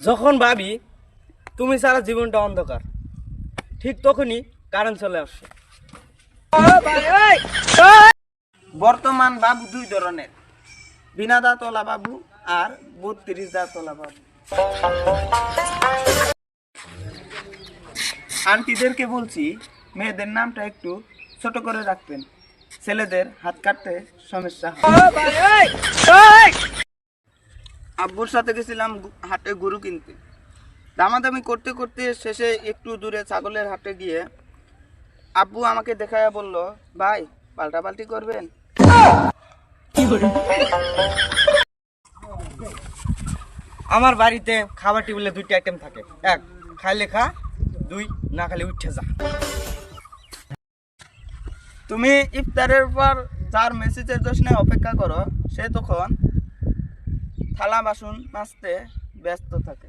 যখন ভাবি তুমি সারা জীবনটা অন্ধকার, ঠিক তখনই কারেন্ট চলে আসে। বর্তমান বাবু দুই ধরনের, বিনা দাঁতওয়ালা বাবু আর 32 দাঁতওয়ালা বাবু। আন্টিদেরকে বলছি মেয়েদের নামটা একটু ছোট করে রাখবেন, ছেলেদের হাত কাটতে সমস্যা হয়। আব্বুর সাথে গেছিলাম হাটে গরু কিনতে। দামাদামি করতে করতে শেষে একটু দূরে ছাগলের হাটে গিয়ে আব্বু আমাকে দেখায়া বলল, ভাই পাল্টাপাল্টি করবেন? আমার বাড়িতে খাবার টেবিলে দুইটা আইটেম থাকে, এক খাইলে খা, দুই না খাইলে উঠে যা। তুমি ইফতারের পর যার মেসেজের জন্য অপেক্ষা করো, সে তখন থালা বাসন মাজতে ব্যস্ত থাকে।